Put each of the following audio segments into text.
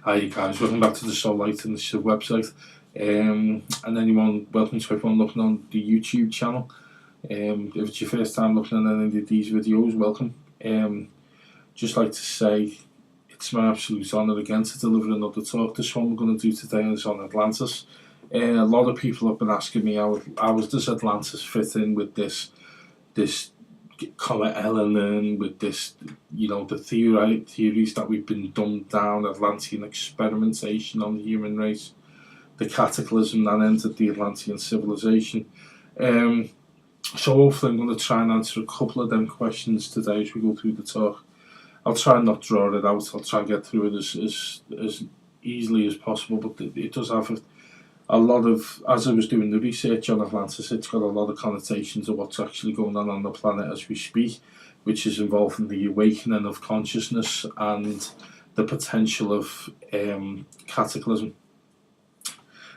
Hi guys, welcome back to the Soul Light and the website. And anyone, welcome to everyone looking on the YouTube channel. If it's your first time looking at any of these videos, welcome. Just like to say, it's my absolute honour again to deliver another talk. This one we're going to do today is on Atlantis. A lot of people have been asking me how does Atlantis fit in with this comet element, with this, the theories that we've been dumbed down, Atlantean experimentation on the human race, the cataclysm that ended the Atlantean civilization. So hopefully I'm going to try and answer a couple of them questions today as we go through the talk. I'll try and not draw it out. I'll try and get through it as easily as possible, but it does have a lot of, as I was doing the research on Atlantis, it's got a lot of connotations of what's actually going on the planet as we speak, which is involving the awakening of consciousness and the potential of cataclysm.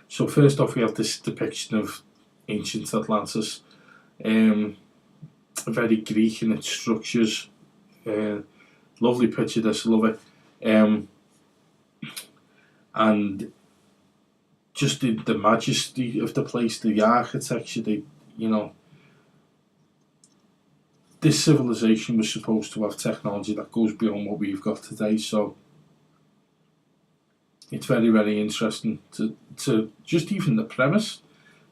So first off, we have this depiction of ancient Atlantis, very Greek in its structures. Lovely picture, this, love it. And just the majesty of the place, the architecture, this civilization was supposed to have technology that goes beyond what we've got today. So it's very, very interesting to just even the premise,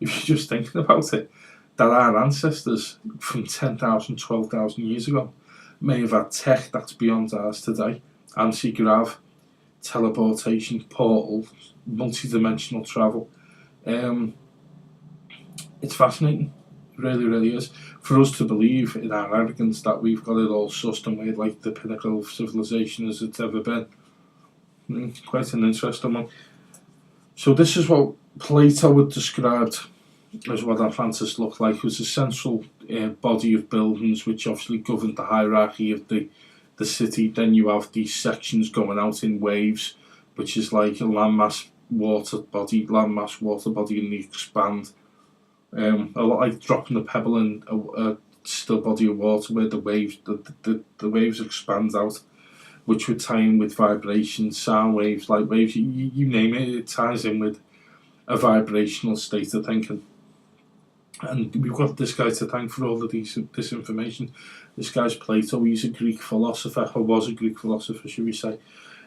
if you're just thinking about it, that our ancestors from 10,000, 12,000 years ago may have had tech that's beyond ours today. Anti-grav, teleportation, portals, multi-dimensional travel. It's fascinating, it really, really is. For us to believe in our arrogance that we've got it all sussed and we're like the pinnacle of civilization as it's ever been. Quite an interesting one. So this is what Plato had described as what Atlantis looked like. It was a central body of buildings which obviously governed the hierarchy of the city. Then you have these sections going out in waves, which is like a landmass water body, and they expand. A lot like dropping a pebble in a still body of water where the waves expand out, which would tie in with vibrations, sound waves, light waves, you name it. It ties in with a vibrational state of thinking. And we've got this guy to thank for all of this information. This guy's Plato. He's a Greek philosopher, or was a Greek philosopher, should we say.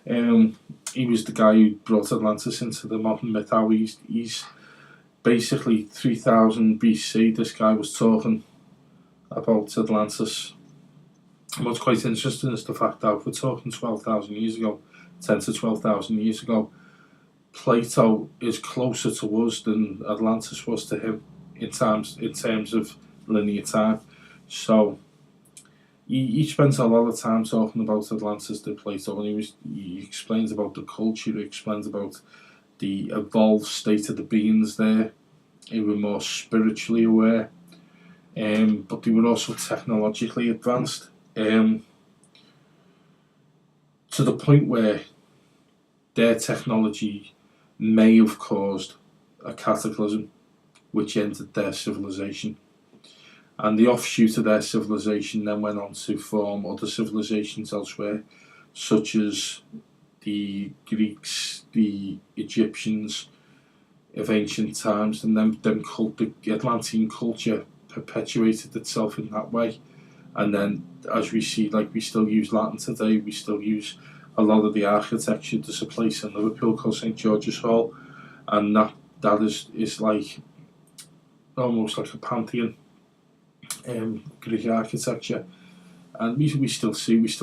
He was the guy who brought Atlantis into the modern myth. How he's basically 3000 BC. This guy was talking about Atlantis. And what's quite interesting is the fact that we're talking 12,000 years ago, 10 to 12,000 years ago. Plato is closer to us than Atlantis was to him in terms of linear time. So he spent a lot of time talking about Atlantis to Plato, and he explains about the culture, he explains about the evolved state of the beings there. They were more spiritually aware, but they were also technologically advanced, to the point where their technology may have caused a cataclysm which ended their civilization. And the offshoot of their civilization then went on to form other civilizations elsewhere, such as the Greeks, the Egyptians of ancient times, and then the Atlantean culture perpetuated itself in that way. And then, as we see, like we still use Latin today, we still use a lot of the architecture. There's a place in Liverpool called St George's Hall, and that is like almost like a pantheon, Greek architecture, and we still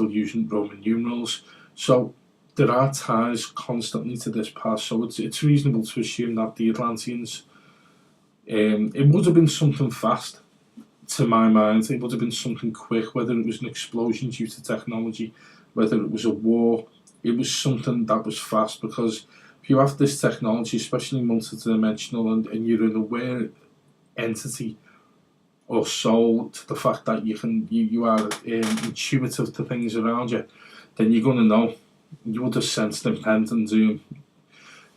use Roman numerals. So there are ties constantly to this past. So it's reasonable to assume that the Atlanteans, it would have been something fast, to my mind. It would have been something quick, whether it was an explosion due to technology, whether it was a war. It was something that was fast, because if you have this technology, especially multidimensional, and you're an aware entity or soul to the fact that you are intuitive to things around you, then you're going to know. You would have sensed impending doom.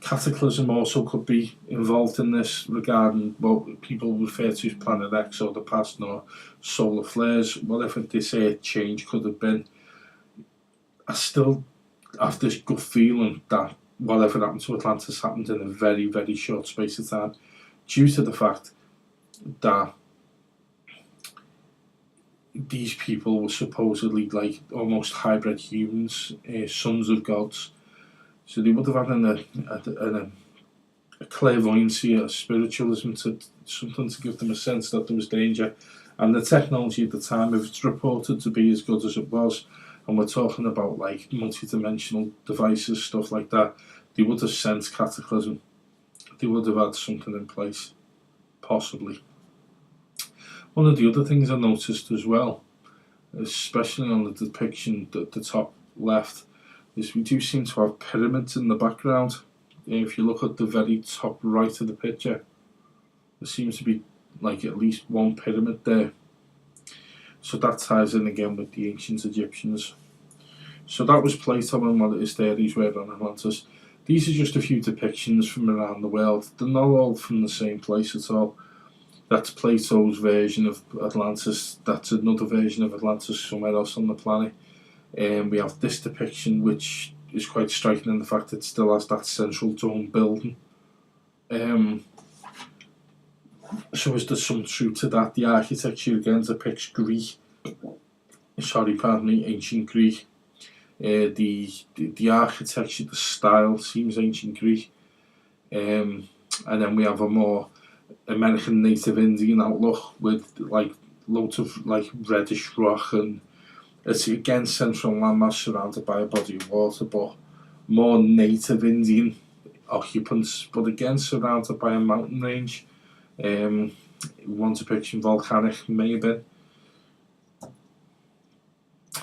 Cataclysm also could be involved in this, regarding what people refer to as Planet X or the past, or solar flares, whatever this Earth change could have been. I still have this gut feeling that whatever happened to Atlantis happened in a very, very short space of time, due to the fact that these people were supposedly like almost hybrid humans, sons of gods. So they would have had a clairvoyancy, a spiritualism, to something to give them a sense that there was danger. And the technology at the time, if it's reported to be as good as it was, and we're talking about like multi-dimensional devices, stuff like that, they would have sensed cataclysm. They would have had something in place, possibly. One of the other things I noticed as well, especially on the depiction at the top left, is we do seem to have pyramids in the background. If you look at the very top right of the picture, there seems to be like at least one pyramid there. So that ties in again with the ancient Egyptians. So that was Plato and what his theories were on Atlantis. These are just a few depictions from around the world. They're not all from the same place at all. That's Plato's version of Atlantis. That's another version of Atlantis somewhere else on the planet. We have this depiction, which is quite striking in the fact it still has that central dome building. So is there some truth to that? The architecture again depicts ancient Greek. The architecture, the style seems ancient Greek. And then we have a more American native Indian outlook with like loads of like reddish rock, and it's again central landmass surrounded by a body of water, but more native Indian occupants, but again surrounded by a mountain range. One depiction volcanic, maybe.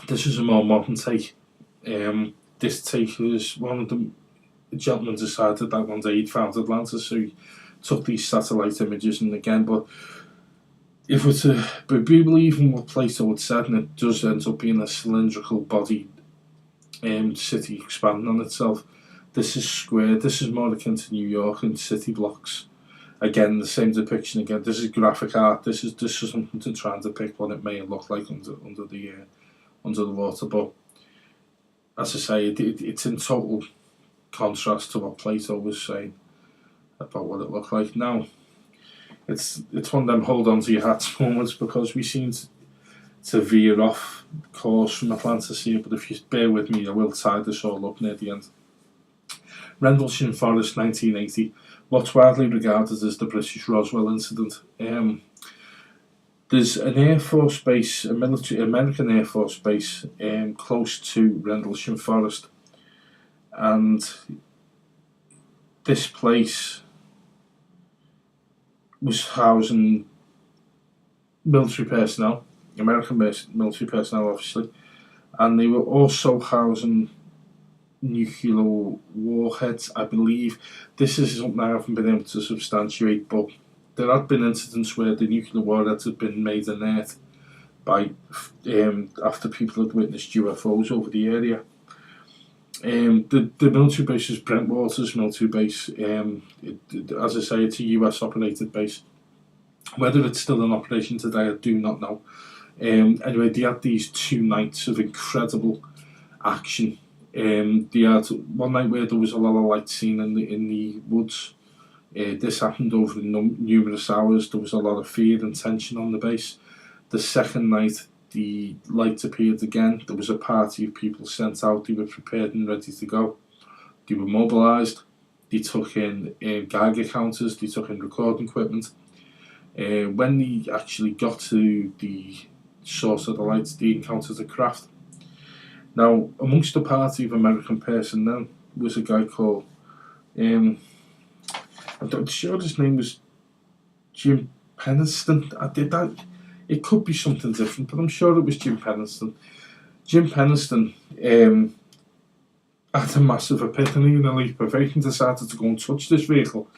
This is a more modern take. This take is one of the gentlemen decided that one day he'd found Atlantis, so he took these satellite images, and again, but if we're to be believing what Plato had said, and it does end up being a cylindrical body city expanding on itself, this is square. This is more akin to New York and city blocks. Again, the same depiction again. This is graphic art. This is something to try and depict what it may look like under the water. But as I say, it's in total contrast to what Plato was saying about what it looked like. Now, it's one of them hold on to your hats moments, because we seem to veer off course from Atlantis here. But if you bear with me, I will tie this all up near the end. Rendlesham Forest, 1980. What's widely regarded as the British Roswell incident. There's an Air Force base, American Air Force base, close to Rendlesham Forest, and this place was housing military personnel, American military personnel, obviously, and they were also housing nuclear warheads, I believe. This is something I haven't been able to substantiate, but there have been incidents where the nuclear warheads have been made inert by after people had witnessed UFOs over the area. The military base is Brentwater's military base. As I say, it's a US operated base. Whether it's still in operation today, I do not know. Anyway, they had these 2 nights of incredible action. They had one night where there was a lot of light seen in the woods. This happened over numerous hours. There was a lot of fear and tension on the base. The second night, the lights appeared again. There was a party of people sent out. They were prepared and ready to go. They were mobilised. They took in Geiger counters. They took in recording equipment. When they actually got to the source of the lights, they encountered a craft. Now, amongst the party of American personnel was a guy called, I'm not sure his name was Jim Penniston. It could be something different, but I'm sure it was Jim Penniston. Jim Penniston had a massive epiphany and a leap of faith and decided to go and touch this vehicle.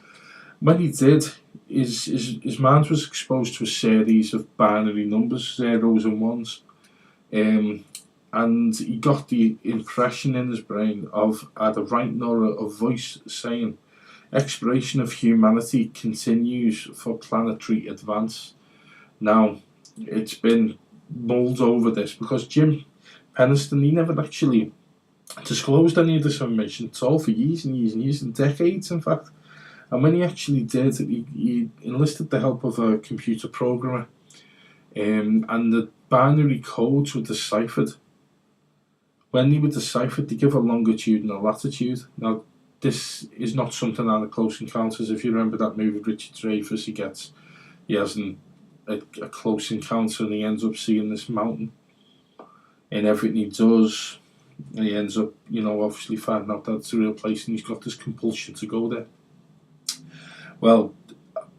When he did, his mind was exposed to a series of binary numbers, zeros and ones. And he got the impression in his brain of either writing or a voice saying, "Exploration of humanity continues for planetary advance." Now, it's been mulled over this because Jim Penniston, he never actually disclosed any of this information at all for years and years and years, and decades, in fact. And when he actually did, he enlisted the help of a computer programmer, and the binary codes were deciphered. When they were deciphered, they give a longitude and a latitude. Now, this is not something out of Close Encounters. If you remember that movie with Richard Dreyfuss, he has a close encounter and he ends up seeing this mountain. And everything he does, he ends up, obviously finding out that it's a real place, and he's got this compulsion to go there. Well,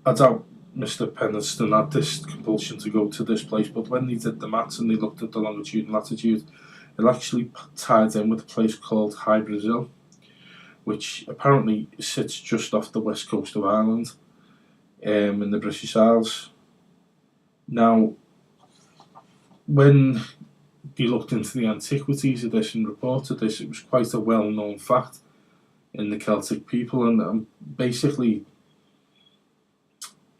I doubt Mr. Penniston had this compulsion to go to this place, but when they did the maths and they looked at the longitude and latitude, it actually tied in with a place called High Brazil, which apparently sits just off the west coast of Ireland, in the British Isles. Now, when they looked into the antiquities of this and reported this, it was quite a well-known fact in the Celtic people, and basically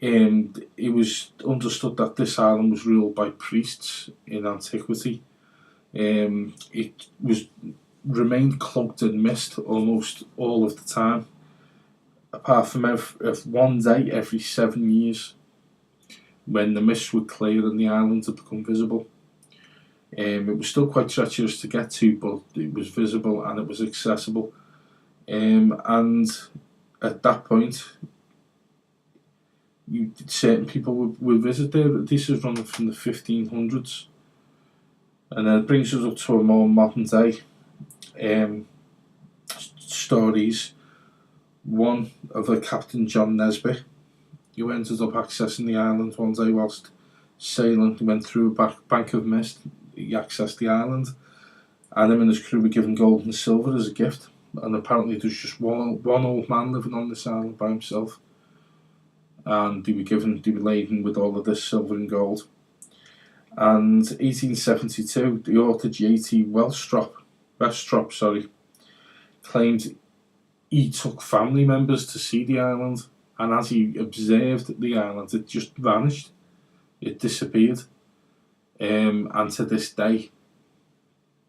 it was understood that this island was ruled by priests in antiquity. It remained cloaked in mist almost all of the time, apart from one day every 7 years, when the mist would clear and the island had become visible. It was still quite treacherous to get to, but it was visible and it was accessible. And at that point, certain people would visit there. This is running from the 1500s. And then it brings us up to a more modern day stories. One of a Captain John Nesbitt, who ended up accessing the island one day whilst sailing. He went through a bank of mist. He accessed the island, and him and his crew were given gold and silver as a gift. And apparently there's just one old man living on this island by himself, and they were laden with all of this silver and gold. And 1872, the author J.T. Westrop, claimed he took family members to see the island, and as he observed the island, it just vanished. It disappeared. And to this day,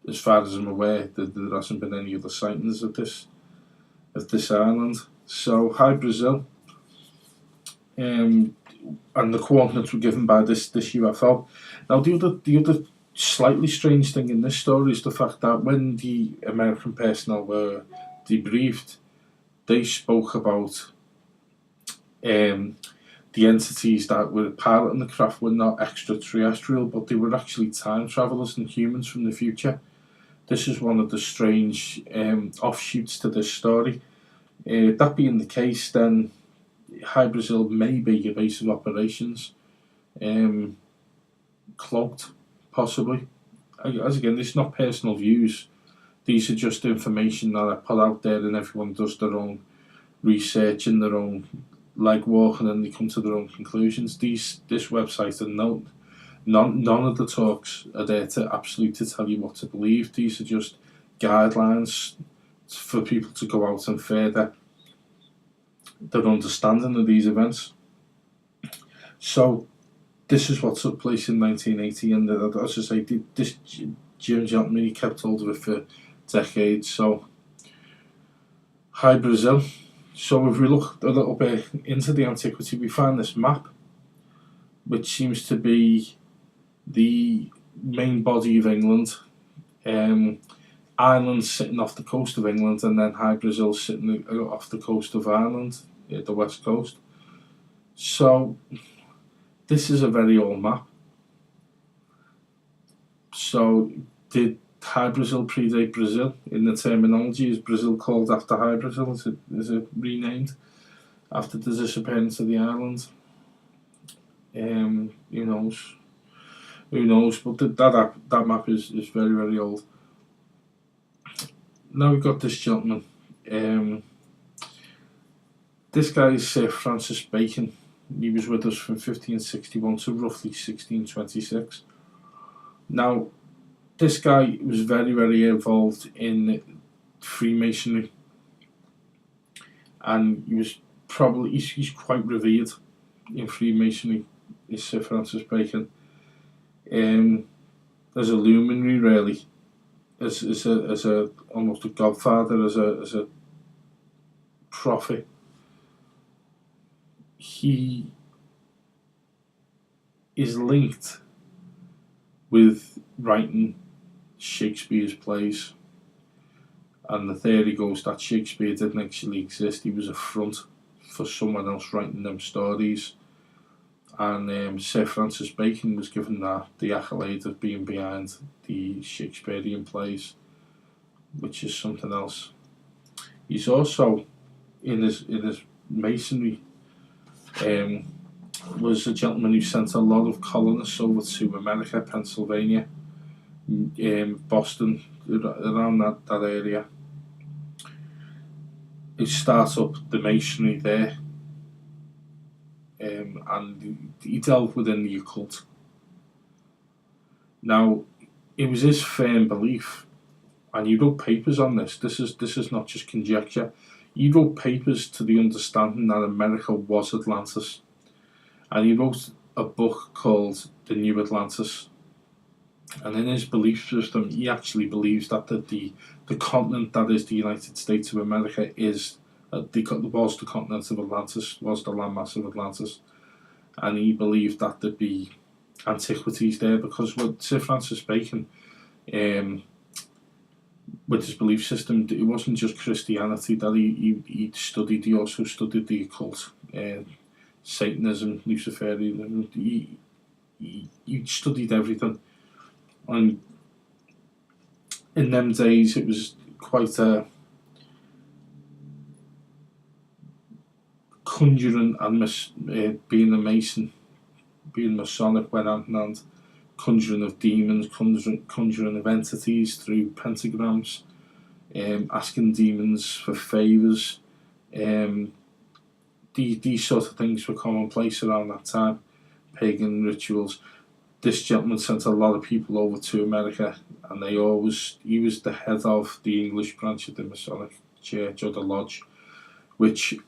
as far as I'm aware, there hasn't been any other sightings of this island. So High Brazil, and the coordinates were given by this UFO. Now the other slightly strange thing in this story is the fact that when the American personnel were debriefed, they spoke about the entities that were piloting the craft were not extraterrestrial, but they were actually time travelers and humans from the future. This is one of the strange offshoots to this story. That being the case, then High Brazil may be a base of operations, cloaked, possibly. As again, this is not personal views. These are just information that I put out there, and everyone does their own research and their own legwork, and then they come to their own conclusions. This website, and none of the talks are there to absolutely tell you what to believe. These are just guidelines for people to go out and further their understanding of these events. So this is what took place in 1980, and as I say, this Jim gentleman, he kept hold of it for decades. So High Brazil. So if we look a little bit into the antiquity, we find this map, which seems to be the main body of England. Ireland sitting off the coast of England, and then High Brazil sitting off the coast of Ireland, the west coast. So this is a very old map. So did High Brazil predate Brazil? In the terminology, is Brazil called after High Brazil? Is it renamed after the disappearance of the island? Who knows? Who knows? But that map is very, very old. Now we've got this gentleman. This guy is Sir Francis Bacon. He was with us from 1561 to roughly 1626. Now, this guy was very, very involved in Freemasonry, and he's quite revered in Freemasonry, is Sir Francis Bacon. As a luminary, really, as a almost a godfather, as a prophet. He is linked with writing Shakespeare's plays, and the theory goes that Shakespeare didn't actually exist. He was a front for someone else writing them stories, and Sir Francis Bacon was given the accolade of being behind the Shakespearean plays, which is something else. He's also in his masonry. Was a gentleman who sent a lot of colonists over to America, Pennsylvania, Boston, around that area. He starts up the masonry there, and he delved within the occult. Now, it was his firm belief, and he wrote papers on this. This is not just conjecture. He wrote papers to the understanding that America was Atlantis, and he wrote a book called The New Atlantis. And in his belief system, he actually believes that the continent that is the United States of America was the continent of Atlantis, was the landmass of Atlantis, and he believed that there'd be antiquities there, because with Sir Francis Bacon, with his belief system, it wasn't just Christianity that he studied. He also studied the occult, Satanism, Luciferianism. He studied everything, and in them days it was quite a conjuring, and being a Mason, being Masonic, went hand in hand. Conjuring of demons, conjuring of entities through pentagrams, asking demons for favours. These sort of things were commonplace around that time, pagan rituals. This gentleman sent a lot of people over to America, and he was the head of the English branch of the Masonic Church, or the Lodge, which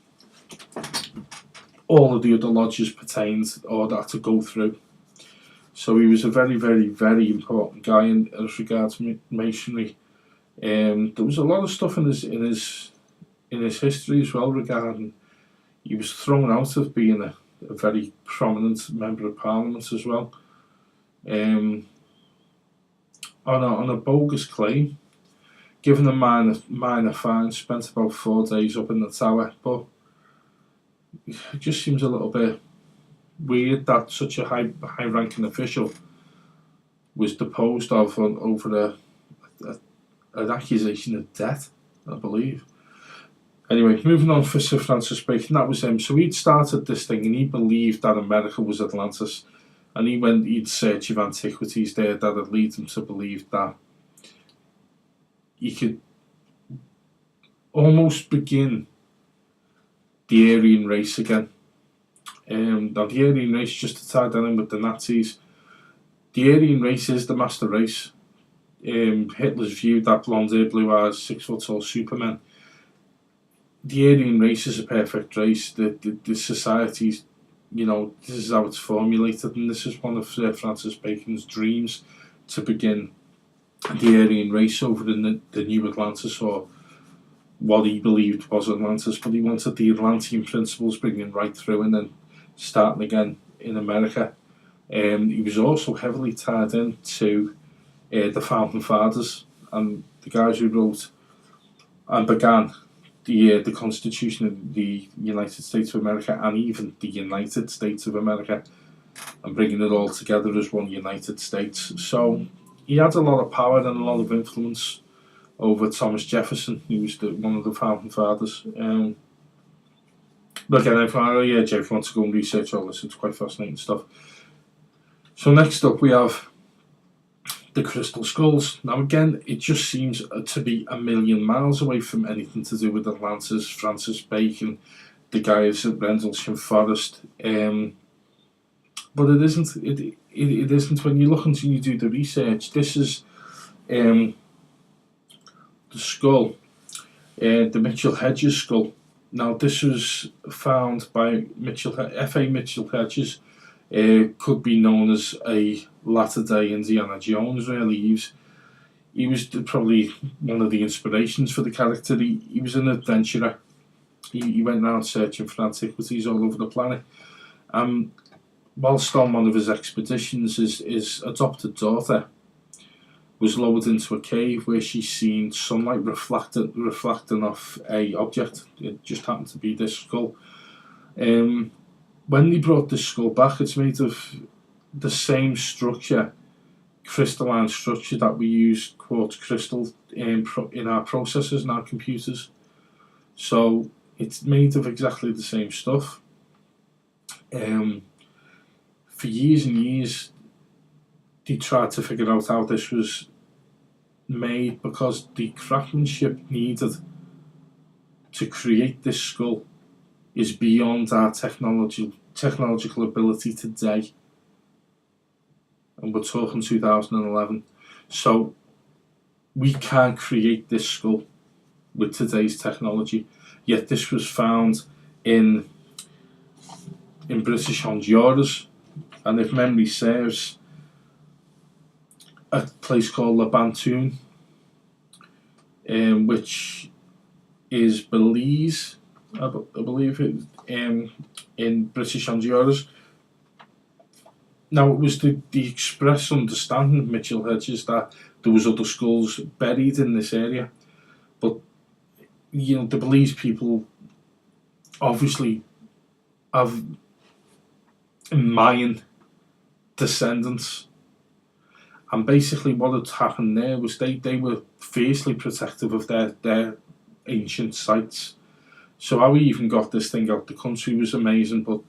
all of the other lodges pertained or had to go through. So he was a very, very, very important guy as regards masonry. There was a lot of stuff in his history as well regarding. He was thrown out of being a very prominent member of Parliament as well, on a bogus claim. Given a minor fine, spent about 4 days up in the Tower, but it just seems a little bit weird that such a high-ranking official was deposed of over an accusation of debt, I believe. Anyway, moving on for Sir Francis Bacon, that was him. So he'd started this thing, and he believed that America was Atlantis, and he'd search of antiquities there that would lead him to believe that he could almost begin the Aryan race again. Now the Aryan race, just to tie that in with the Nazis, the Aryan race is the master race. Hitler's viewed that blonde-haired, blue-eyed, 6-foot-tall supermen. The Aryan race is a perfect race. The society's, this is how it's formulated, and this is one of Sir Francis Bacon's dreams, to begin the Aryan race over the New Atlantis, or what he believed was Atlantis, but he wanted the Atlantian principles bringing right through and then starting again in America. He was also heavily tied into the Founding Fathers and the guys who wrote and began the Constitution of the United States of America, and even the United States of America, and bringing it all together as one United States. So he had a lot of power and a lot of influence over Thomas Jefferson, who was one of the Founding Fathers. But again, I thought, Jay, if you want to go and research all this, it's quite fascinating stuff. So next up we have the crystal skulls. Now again, it just seems to be a million miles away from anything to do with Atlantis, Francis Bacon, the guys at Rendlesham Forest. But it isn't. It isn't. When you look and you do the research, this is the skull, the Mitchell Hedges skull. Now this was found by F.A. Mitchell Hedges. Could be known as a latter-day Indiana Jones. Really, he was probably one of the inspirations for the character. He was an adventurer. He went around searching for antiquities all over the planet. Whilst on one of his expeditions, his adopted daughter was lowered into a cave where she seen sunlight reflecting off a object. It just happened to be this skull. When they brought this skull back, it's made of the same structure, crystalline structure that we use quartz crystal in our processors and our computers. So it's made of exactly the same stuff. For years and years, they tried to figure out how this was made, because the craftsmanship needed to create this skull is beyond our technological ability today. And we're talking 2011. So we can't create this skull with today's technology. Yet this was found in British Honduras, and if memory serves, a place called Alantian, which is Belize, I believe it, in British Honduras. Now, it was the express understanding of Mitchell Hedges that there was other skulls buried in this area, but the Belize people obviously have Mayan descendants, and basically what had happened there was they were fiercely protective of their ancient sites. So how he even got this thing out the country was amazing, but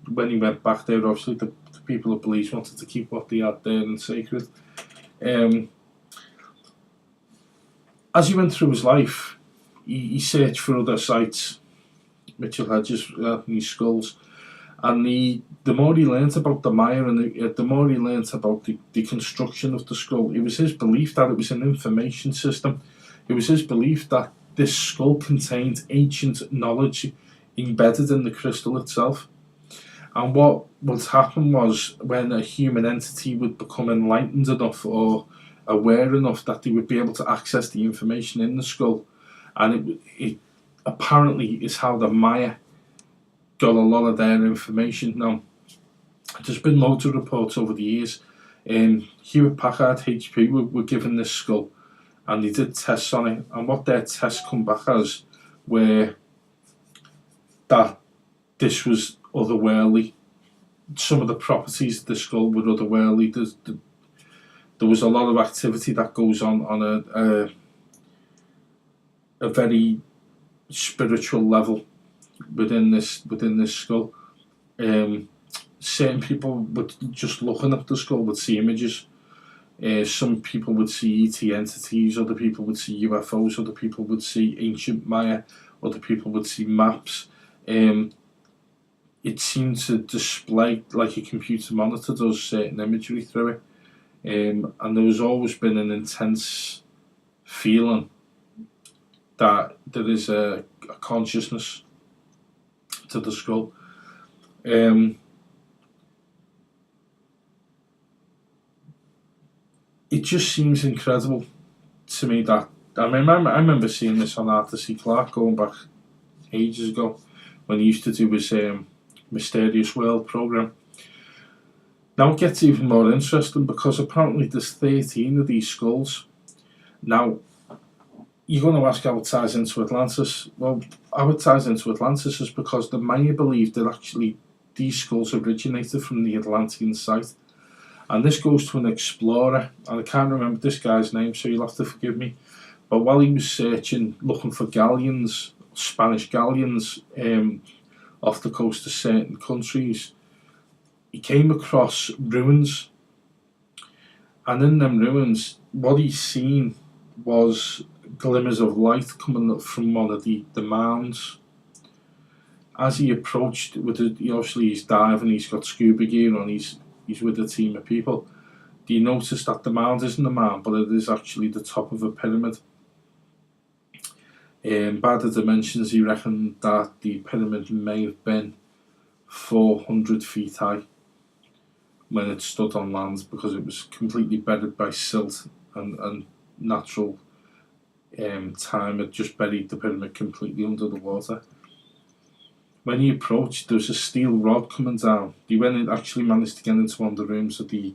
when he went back there, obviously the people of Belize wanted to keep what they had there in sacred. As he went through his life, he searched for other sites, Mitchell Hedges, these skulls, and the more he learnt about the Maya, and the more he learnt about the construction of the skull, it was his belief that it was an information system. It was his belief that this skull contained ancient knowledge embedded in the crystal itself. And what would happen was, when a human entity would become enlightened enough or aware enough that they would be able to access the information in the skull, and it apparently is how the Maya got a lot of their information. Now, there's been loads of reports over the years. Hewlett-Packard HP were given this skull, and they did tests on it, and what their tests come back as were that this was otherworldly. Some of the properties of the skull were otherworldly. There was a lot of activity that goes on a very spiritual level within this skull. Certain people would, just looking at the skull, would see images. Some people would see ET entities, other people would see UFOs, other people would see ancient Maya, other people would see maps. It seemed to display, like a computer monitor does, certain imagery through it. And there has always been an intense feeling that there is a consciousness to the skull. It just seems incredible to me that I remember seeing this on Arthur C. Clarke going back ages ago, when he used to do his Mysterious World program. Now it gets even more interesting, because apparently there's 13 of these skulls. Now, you're going to ask how it ties into Atlantis. Well, how it ties into Atlantis is because the Maya believed that actually these skulls originated from the Atlantian site. And this goes to an explorer, and I can't remember this guy's name, so you'll have to forgive me. But while he was searching, looking for galleons, Spanish galleons, off the coast of certain countries, he came across ruins. And in them ruins, what he seen was glimmers of light coming up from one of the mounds. As he approached, obviously he's diving, he's got scuba gear on, he's with a team of people. He noticed that the mound isn't a mound, but it is actually the top of a pyramid. By the dimensions, he reckoned that the pyramid may have been 400 feet high when it stood on land, because it was completely bedded by silt and natural time had just buried the pyramid completely under the water. When he approached, there was a steel rod coming down. He went and actually managed to get into one of the rooms of the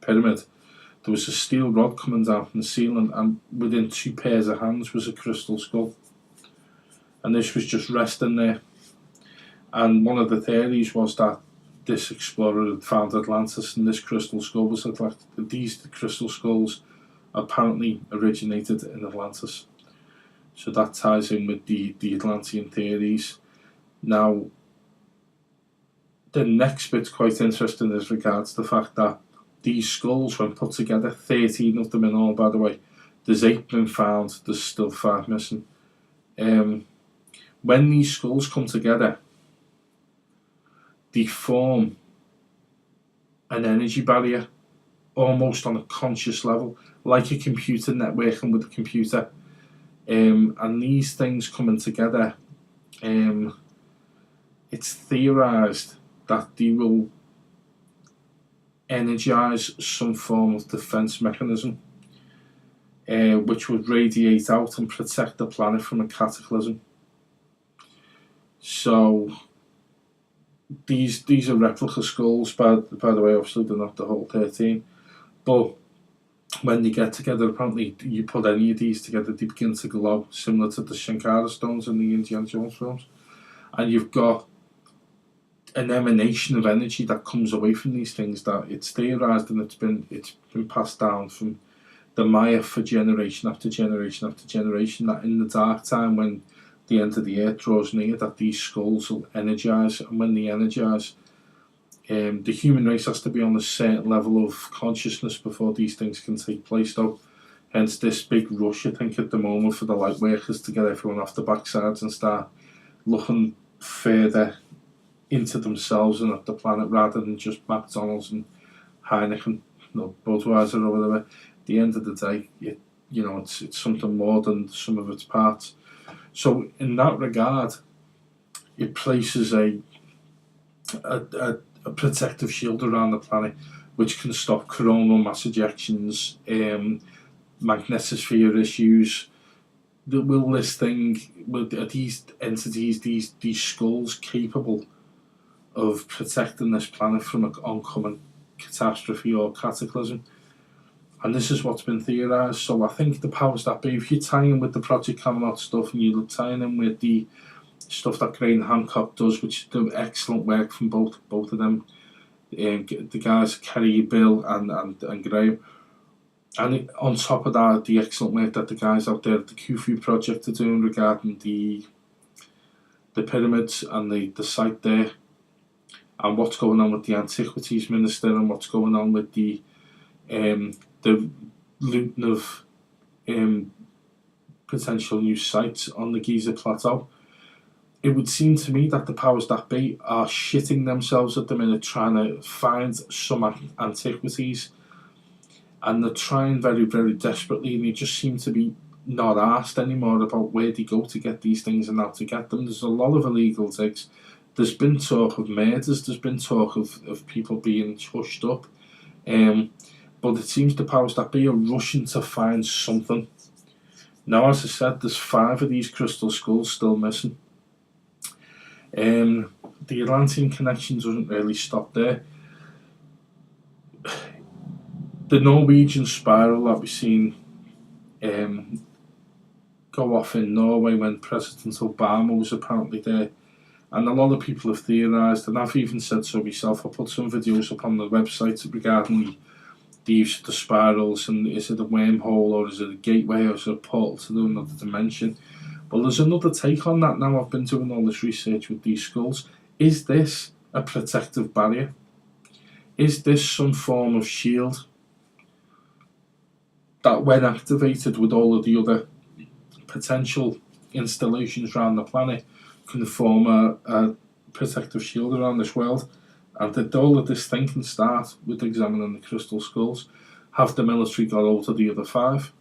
pyramid. There was a steel rod coming down from the ceiling, and within 2 pairs of hands was a crystal skull. And this was just resting there. And one of the theories was that this explorer had found Atlantis, and this crystal skull was Atlantis. These crystal skulls apparently originated in Atlantis. So that ties in with the Atlantean theories. Now, the next bit's quite interesting as regards the fact that these skulls, when put together, 13 of them in all, by the way, there's 8 been found, there's still 5 missing. When these skulls come together, they form an energy barrier, almost on a conscious level, like a computer networking with a computer. And these things coming together, it's theorized that they will energize some form of defense mechanism, which would radiate out and protect the planet from a cataclysm. So these are replica skulls, by the way. Obviously they're not the whole 13, but when they get together, apparently you put any of these together, they begin to glow, similar to the Shankara stones in the Indiana Jones films. And you've got an emanation of energy that comes away from these things, that it's theorized and it's been passed down from the Maya for generation after generation after generation, that in the dark time, when the end of the earth draws near, that these skulls will energize. And when they energize, the human race has to be on a certain level of consciousness before these things can take place, though. Hence this big rush, I think, at the moment for the light workers to get everyone off the backsides and start looking further into themselves and at the planet, rather than just McDonald's and Heineken, Budweiser or whatever. At the end of the day, it's something more than the sum of its parts. So in that regard, it places a protective shield around the planet, which can stop coronal mass ejections, magnetosphere issues. Will this thing, are these entities, these skulls, capable of protecting this planet from an oncoming catastrophe or cataclysm? And this is what's been theorised. So I think the powers that be, if you tie in with the Project Camelot stuff, and you tie in with the stuff that Graham Hancock does, which do excellent work from both of them, the guys Kerry, Bill and Graham, and on top of that, the excellent work that the guys out there at the Khufu project are doing regarding the pyramids and the site there, and what's going on with the Antiquities Minister, and what's going on with the looting of potential new sites on the Giza Plateau. It would seem to me that the powers that be are shitting themselves at the minute trying to find some antiquities, and they're trying very, very desperately, and they just seem to be not asked anymore about where they go to get these things and how to get them. There's a lot of illegal digs. There's been talk of murders, there's been talk of people being hushed up, but it seems the powers that be are rushing to find something. Now, as I said, there's 5 of these crystal skulls still missing. The Atlantean connection doesn't really stop there. The Norwegian spiral that we've seen go off in Norway when President Obama was apparently there, and a lot of people have theorised, and I've even said so myself. I put some videos up on the website regarding the use of the spirals, and is it a wormhole, or is it a gateway, or is it a portal to another dimension? Well, there's another take on that now. I've been doing all this research with these skulls. Is this a protective barrier? Is this some form of shield that, when activated with all of the other potential installations around the planet, can form a protective shield around this world? And that all of this thing can start with examining the crystal skulls. Have the military got hold of the other 5?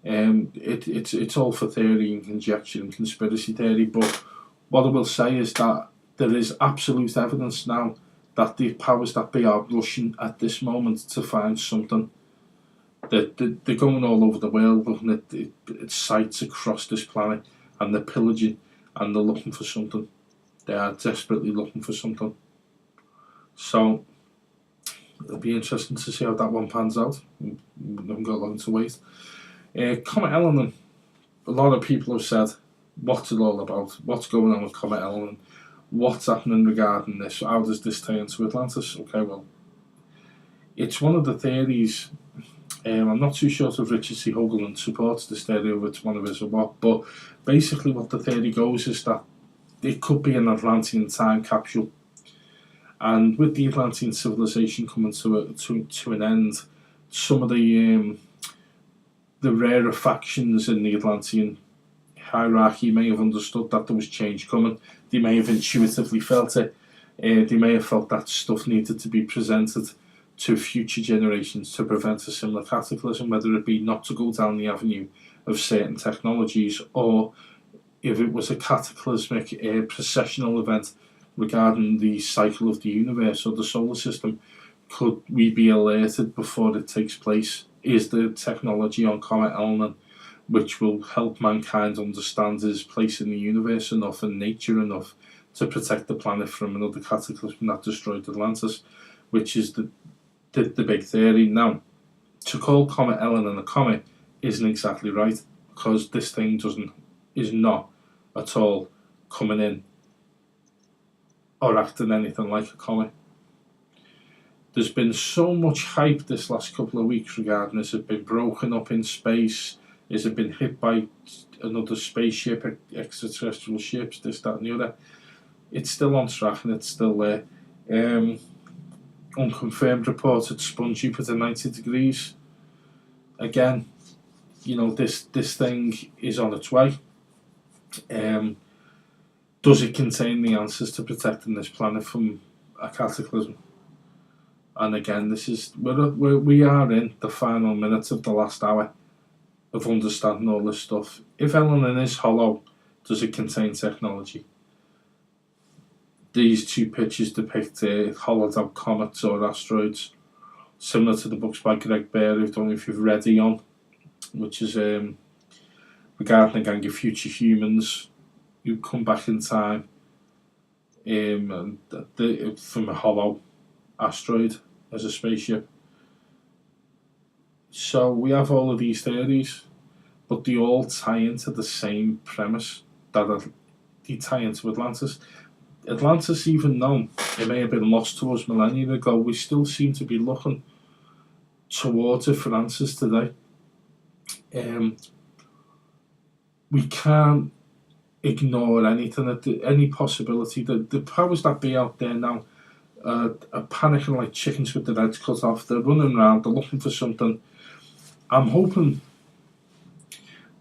It's all for theory and conjecture and conspiracy theory, but what I will say is that there is absolute evidence now that the powers that be are rushing at this moment to find something They're going all over the world looking at sites across this planet, and they're pillaging, and they're looking for something. They are desperately looking for something. So it'll be interesting to see how that one pans out. We haven't got long to wait. Comet Eleanor. A lot of people have said, what's it all about? What's going on with Comet Eleanor? What's happening regarding this? How does this tie into Atlantis? Okay, well, it's one of the theories. I'm not too sure if Richard C. Hoagland supports this theory or it's one of his or what, but basically what the theory goes is that it could be an Atlantean time capsule. And with the Atlantean civilization coming to an end, some of the rarer factions in the Atlantean hierarchy may have understood that there was change coming. They may have intuitively felt it. They may have felt that stuff needed to be presented to future generations to prevent a similar cataclysm, whether it be not to go down the avenue of certain technologies, or if it was a cataclysmic processional event regarding the cycle of the universe or the solar system, could we be alerted before it takes place? Is the technology on Comet Eleanor, which will help mankind understand his place in the universe enough and nature enough to protect the planet from another cataclysm that destroyed Atlantis, which is the big theory. Now, to call Comet Eleanor a comet isn't exactly right, because this thing is not at all coming in or acting anything like a comet. There's been so much hype this last couple of weeks regarding this. Has it been broken up in space? Has it been hit by another spaceship, extraterrestrial ships, this, that and the other? It's still on track and it's still there. Unconfirmed reports had spun Jupiter 90 degrees. Again, this thing is on its way. Does it contain the answers to protecting this planet from a cataclysm? And again, we are in the final minutes of the last hour of understanding all this stuff. If Eleanor is hollow, does it contain technology? These two pictures depict hollowed out comets or asteroids, similar to the books by Greg Bear. I don't know if you've read Eon, which is regarding a gang of future humans who come back in time from a hollow asteroid as a spaceship. So we have all of these theories, but they all tie into the same premise, that they tie into Atlantis. Atlantis, even though it may have been lost to us millennia ago, we still seem to be looking towards it for answers today. We can't ignore anything, any possibility. The powers that be out there now are panicking like chickens with their heads cut off. They're running around, they're looking for something. I'm hoping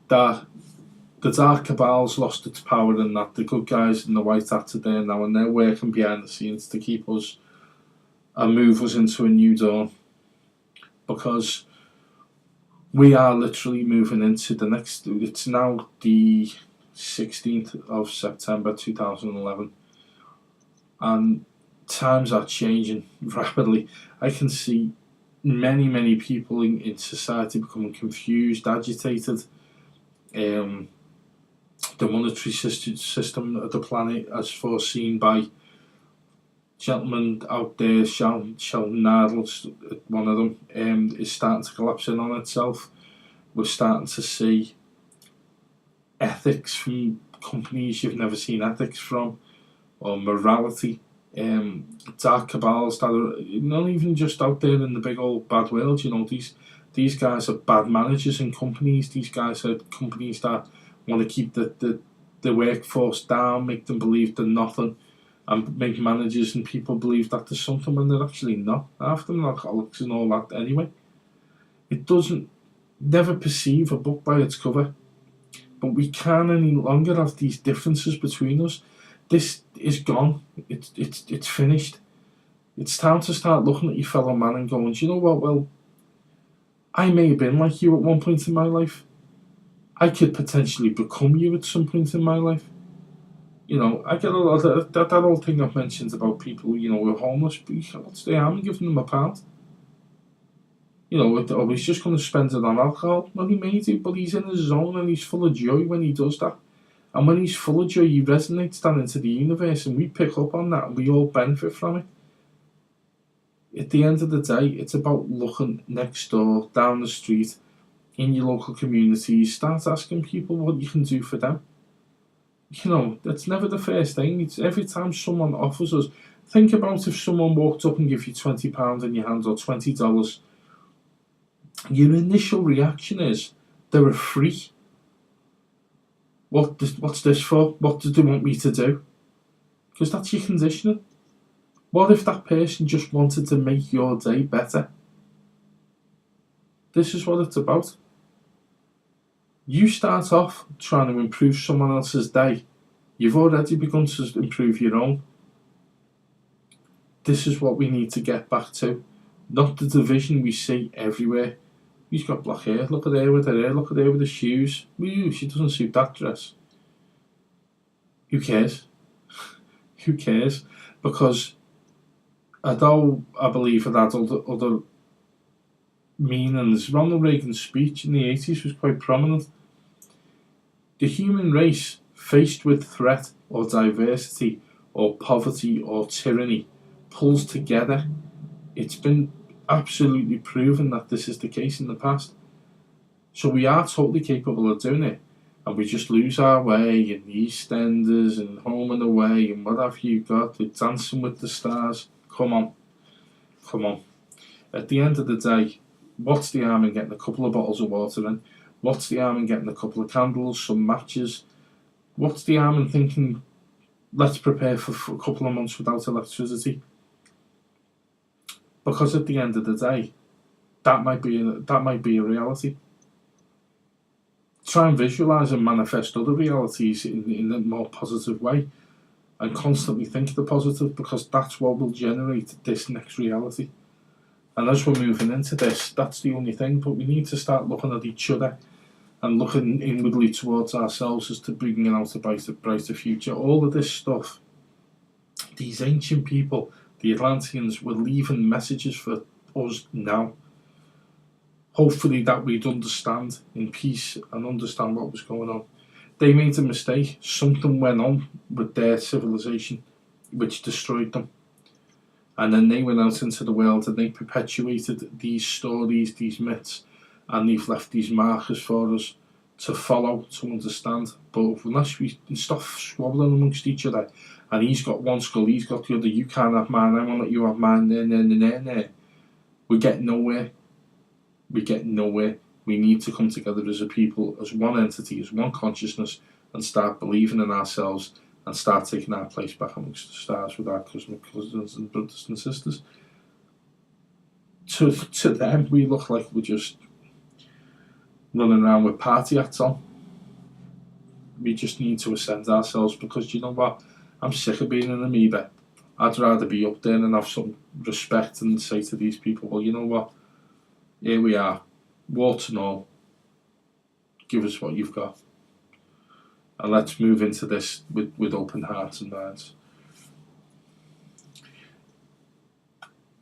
that the Dark Cabal's lost its power, and that the good guys in the white hats are there now, and they're working behind the scenes to keep us and move us into a new dawn. Because we are literally moving into the next. It's now the 16th of September 2011, and times are changing rapidly. I can see many people in society becoming confused, agitated. The monetary system of the planet, as foreseen by gentlemen out there, Sheldon Nadler, one of them, is starting to collapse in on itself. We're starting to see ethics from companies you've never seen ethics from, or morality. Dark cabals that are not even just out there in the big old bad world. These guys are bad managers in companies. These guys are companies that want to keep the workforce down, make them believe they're nothing, and make managers and people believe that there's something when they're actually not. Half them are alcoholics and all that anyway. It doesn't never perceive a book by its cover, but we can't any longer have these differences between us. This is gone. It's finished. It's time to start looking at your fellow man and going, do you know what? Well, I may have been like you at one point in my life. I could potentially become you at some point in my life. I get a lot of that old thing I've mentioned about people, who are homeless. But what's the harm in giving them £1? You know, oh, he's just going to spend it on alcohol. Well, he may do, but he's in his zone and he's full of joy when he does that. And when he's full of joy, he resonates that into the universe, and we pick up on that, and we all benefit from it. At the end of the day, it's about looking next door, down the street, in your local community. Start asking people what you can do for them. You know, that's never the first thing. It's every time someone offers us. Think about if someone walked up and gave you £20 in your hand or $20. Your initial reaction is, they're a free. What's this for? What do they want me to do? Because that's your conditioning. What if that person just wanted to make your day better? This is what it's about. You start off trying to improve someone else's day. You've already begun to improve your own. This is what we need to get back to. Not the division we see everywhere. He's got black hair. Look at her with her hair. Look at her with the shoes. Ooh, she doesn't suit that dress. Who cares? Who cares? Because although I believe it had other meanings, Ronald Reagan's speech in the 80s was quite prominent. The human race, faced with threat or diversity or poverty or tyranny, pulls together. It's been absolutely proven that this is the case in the past. So we are totally capable of doing it, and we just lose our way in the EastEnders and Home and Away and what have you got, with Dancing with the Stars. Come on. At the end of the day, what's the harm in getting a couple of bottles of water in? What's the harm in getting a couple of candles, some matches? What's the harm in thinking, let's prepare for a couple of months without electricity? Because at the end of the day, that might be a reality. Try and visualize and manifest other realities in a more positive way, and constantly think the positive, because that's what will generate this next reality. And as we're moving into this, that's the only thing. But we need to start looking at each other and looking inwardly towards ourselves as to bringing out a brighter future. All of this stuff, these ancient people, the Atlanteans, were leaving messages for us now. Hopefully that we'd understand in peace and understand what was going on. They made a mistake. Something went on with their civilization which destroyed them. And then they went out into the world and they perpetuated these stories, these myths, and they've left these markers for us to follow, to understand. But unless we stop squabbling amongst each other, and he's got one skull, he's got the other, you can't have mine, I won't let you have mine, we get nowhere. We need to come together as a people, as one entity, as one consciousness, and start believing in ourselves and start taking our place back amongst the stars with our cosmic cousins and brothers and sisters. To them, we look like we're just running around with party hats on. We just need to ascend ourselves, because you know what? I'm sick of being an amoeba. I'd rather be up there and have some respect and say to these people, well, you know what? Here we are, warts and all. Give us what you've got. And let's move into this with open hearts and minds.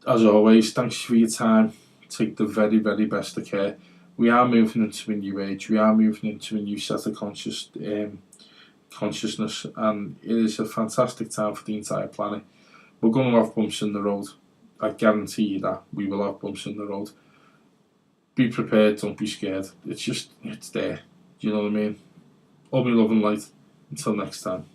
As always, thanks for your time. Take the very, very best of care. We are moving into a new age. We are moving into a new set of consciousness, and it is a fantastic time for the entire planet. We're going to have bumps in the road. I guarantee you that. We will have bumps in the road. Be prepared, don't be scared. It's there. Do you know what I mean? All my love and light. Until next time.